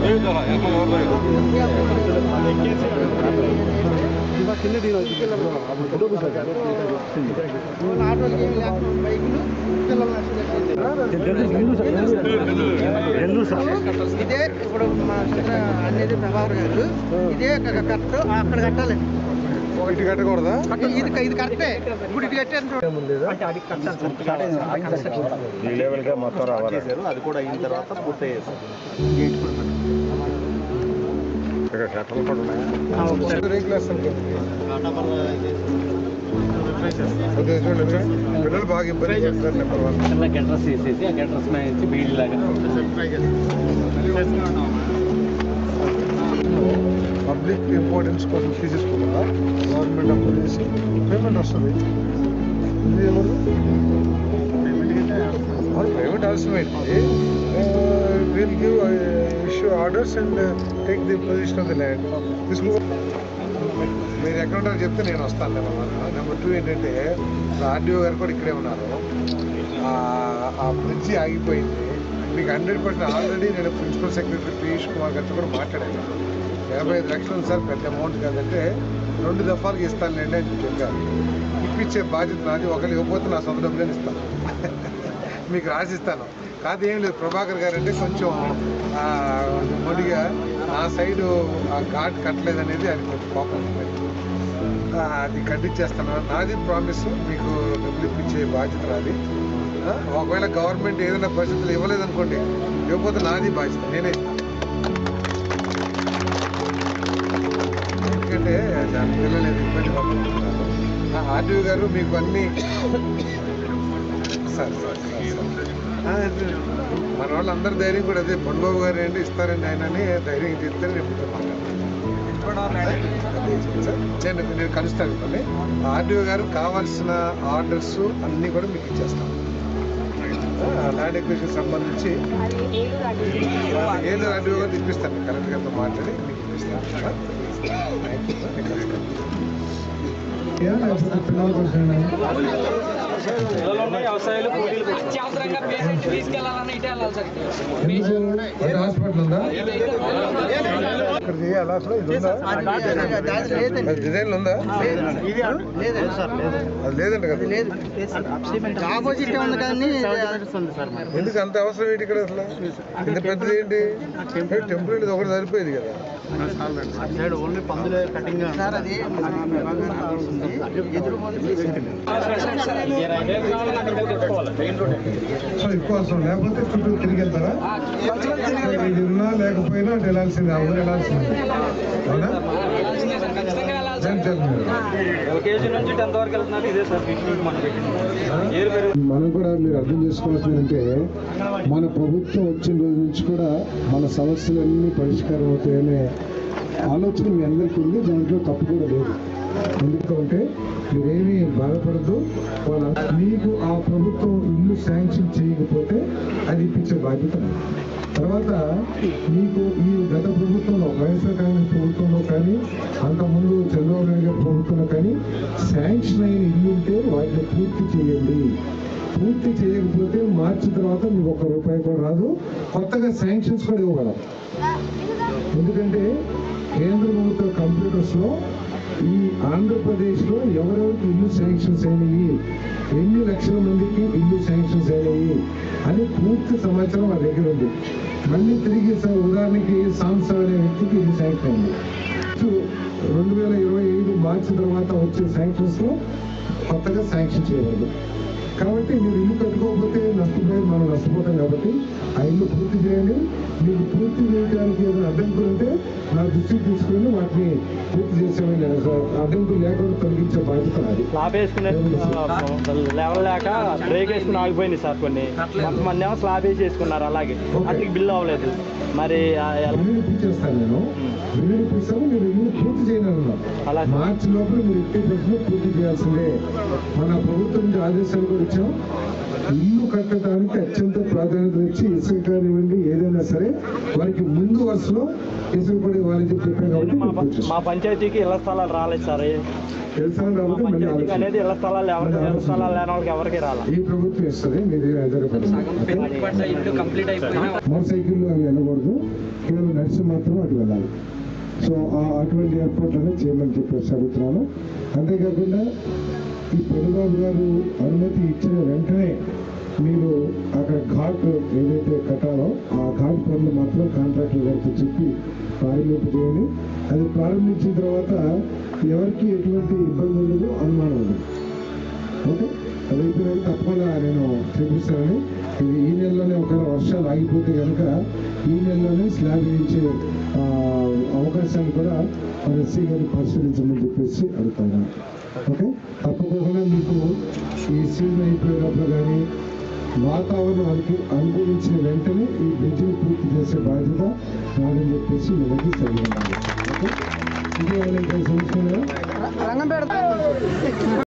కింద ఆటోలకి బైకులు ఇదే ఇప్పుడు మా అనేది ప్రభాకర్ గారు ఇదే కరెక్ట్ అక్కడ కట్టాలి. ఇటు కట్టకూడదా? ఇది కరెక్టే. ఇప్పుడు ఇటు కట్టారు మొత్తం రావాలి. అది కూడా అయిన తర్వాత పూర్తయ్యేది సార్. పిల్లలు బాగా ఇబ్బంది చేస్తారు. నెంబర్ 1 గంటస్ వేసేసి ఆ గంటస్ నుంచి బీడీ లాగా పబ్లిక్ ఇంపార్టెన్స్ కోసం తీసేసుకున్నారా? గవర్నమెంట్ అప్రూవ్ చేసి పేమెంట్ వస్తుంది. ఇది ఎవరు పేమెంట్ అవసరమైంది. Will give issue orders and take the position of the land. తీసుకో. మీరు ఎక్కడ ఉంటారో చెప్తే నేను వస్తాను. నెంబర్ 2 ఏంటంటే ఆర్డీఓ గారు కూడా ఇక్కడే ఉన్నారు. ఆ బ్రిడ్జి ఆగిపోయింది. మీకు 100% ఆల్రెడీ నేను ప్రిన్సిపల్ సెక్రటరీ పీయూష్ కుమార్ గారితో కూడా మాట్లాడాను. 55 లక్షలు సార్, పెద్ద అమౌంట్ కాదంటే 2 దఫాలకు ఇస్తానులేండి అని చెప్పారు. ఇప్పించే బాధ్యత నాది. ఒకళ్ళు ఇవ్వకపోతే నా సొంత డబ్బులని ఇస్తాను. మీకు రాసిస్తాను. కాదు ఏం లేదు. ప్రభాకర్ గారు అంటే కొంచెం మొడిగా నా సైడు ఆ ఘాట్ కట్టలేదనేది అది కొంచెం కోపం ఉంది. అది కట్టించేస్తాను. నాది ప్రామిస్. మీకు డబ్బులు ఇప్పించే బాధ్యత నాది. ఒకవేళ గవర్నమెంట్ ఏదైనా పరిస్థితులు ఇవ్వలేదనుకోండి, ఇవ్వకపోతే నాది బాధ్యత, నేనే ఇస్తాను. ఎందుకంటే దాని పిల్లలు ఇబ్బంది పడుతుంటారు. ఆర్టీఓ గారు మీకు అన్నీ సార్ మన వాళ్ళు అందరు ధైర్యం కూడా అదే. బొండబాబు గారు ఏంటి ఇస్తారండి ఆయన అని ధైర్యం చెప్తే నేను నేను కలుస్తాను. మిమ్మల్ని ఆర్టీఓ గారు కావాల్సిన ఆర్డర్స్ అన్నీ కూడా మీకు ఇచ్చేస్తాను. ల్యాండ్ ఎక్విజిషన్ సంబంధించి ఏలూరు ఆర్టీఓ గారు ఇప్పిస్తాను. కలెక్టర్ గారితో మాట్లాడి మీకు ఇప్పిస్తాను. హాస్పిటల్ ఉందా? ఇక్కడ చేయాలా? అసలు ఇది ఉందా? డిజైన్ ఉందా? అది లేదంట కదా. ఆపోజిట్ ఉంది కానీ ఎందుకు అంత అవసరం ఏంటి ఇక్కడ? అసలు ఇంత పెద్దది ఏంటి? టెంపుల్ ఇది ఒకటి సరిపోయేది కదా. సార్ అది సో ఎక్కువ అవసరం లేకపోతే చుట్టూ తిరిగి వెళ్తారా? ఇది ఉన్నా లేకపోయినా అటు వెళ్ళాల్సింది. ఆ ఊరు వెళ్ళాల్సింది. అవునా? మనం కూడా మీరు అర్థం చేసుకోవాల్సింది అంటే మన ప్రభుత్వం వచ్చిన రోజు నుంచి కూడా మన సమస్యలన్నీ పరిష్కారం అవుతాయనే ఆలోచన మీ అందరికీ ఉంది. దాంట్లో తప్పు కూడా లేదు. ఎందుకంటే మీరేమీ బాధపడద్దు. మీకు ఆ ప్రభుత్వం ఇల్లు శాంక్షన్ చేయకపోతే అది ఇప్పించే బాధ్యత. తర్వాత మీకు ఈ గత ప్రభుత్వంలో వైఎస్ఆర్ కాంగ్రెస్ ప్రభుత్వంలో కానీ అంతకుముందు చంద్రబాబు నాయుడు గారి ప్రభుత్వంలో కానీ శాంక్షన్ అయిన ఇల్లు ఉంటే వాటిని పూర్తి చేయండి. పూర్తి చేయకపోతే మార్చి తర్వాత మీకు ₹1 కూడా రాదు. కొత్తగా శాంక్షన్స్ కూడా ఇవ్వగలం. ఎందుకంటే కేంద్ర ప్రభుత్వ కంప్యూటర్స్లో ఈ ఆంధ్రప్రదేశ్లో ఎవరెవరికి ఇల్లు శాంక్షన్స్ అయినాయి, ఎన్ని లక్షల మందికి ఇల్లు శాంక్షన్స్ అయినాయి అని పూర్తి సమాచారం మా దగ్గర ఉంది. మళ్ళీ తిరిగి ఉదాహరణకి సాంసా అనే వ్యక్తికి ఇల్లు శాంక్షన్ అయింది. 2025 మార్చి తర్వాత వచ్చే శాంక్షన్స్లో కొత్తగా శాంక్షన్ చేయకూడదు. కాబట్టి మీరు ఇల్లు కట్టుకోకపోతే మనం నష్టపోతాం. కాబట్టి ఆ ఇల్లు పూర్తి చేయండి. మీకు పూర్తి చేయడానికి ఏదైనా అడ్డంకులు ఉంటే నా దృష్టికి తీసుకుని వాటిని పూర్తి చేసేమని అడ్డంకులు లేకుండా తొలగించే బాధ్యత అది. స్లాబ్ వేసుకునే లెవెల్ లేక బ్రేక్ వేసుకుని ఆగిపోయింది సార్. కొన్ని కొంతమంది ఏమో స్లాబ్ వేసి వేసుకున్నారు. అలాగే వాటికి బిల్లు అవ్వలేదు. మరి బిల్లు ఇప్పించేస్తాను నేను. బిల్లు ఇప్పిస్తాను. మీరు ఇల్లు పూర్తి చేయను. అలా మార్చి లోపల మీరు 80% పూర్తి చేయాల్సిందే. మన ప్రభుత్వం నుంచి ఆదేశాలు కూడా ఇచ్చాం. ఇల్లు కట్టడానికి అత్యంత ప్రాధాన్యత ఇచ్చి ఇసుక కానివ్వండి ఏదైనా సరే వారికి ముందు వరుసలో ఇసుక పడి వారికి చెప్పాం. కాబట్టి మా పంచాయతీకి ఇళ్ల స్థలాలు రాలేదు సార్. అనేది ఇళ్ల స్థలాలు లేని వాళ్ళకి ఎవరికి రాలేదు. ఈ ప్రభుత్వం ఇస్తుంది. మీరు మోటార్ సైకిళ్ళు అవి వెళ్ళకూడదు. కేవలం నడిచి మాత్రం అటు వెళ్ళాలి. సో అటువంటి ఏర్పాట్లనే చేయమని చెప్పేసి అడుగుతున్నాను. అంతేకాకుండా ఈ పెనుబాబు గారు అనుమతి ఇచ్చిన వెంటనే మీరు అక్కడ ఘాట్ ఏదైతే కట్టాలో ఆ ఘాట్ పనులు మాత్రం కాంట్రాక్టర్ గారితో చెప్పి ప్రారంభింపు చేయండి. అది ప్రారంభించిన తర్వాత ఎవరికి ఎటువంటి ఇబ్బంది ఉండదు, అనుమానం ఉండదు. ఓకే, అది అయిపోయినాక తప్పకుండా నేను చేపిస్తానని. ఇది ఈ నెలలోనే ఒకవేళ వర్షాలు ఆగిపోతే కనుక ఈ నెలలోనే స్లాబ్ వేయించే అవకాశాన్ని కూడా మన ఎస్సీ గారిని పరిశీలించమని చెప్పేసి అడుగుతాను. ఓకే, తప్పకుండా మీకు ఈ సీజన్ అయిపోయినప్పుడు కానీ వాతావరణం అనుకూలించిన వెంటనే ఈ బ్రిడ్జిని పూర్తి చేసే బాధ్యత నాదని చెప్పేసి మనకి సరిగ్గా. ఓకే, ఇది సమస్య రంగంపేట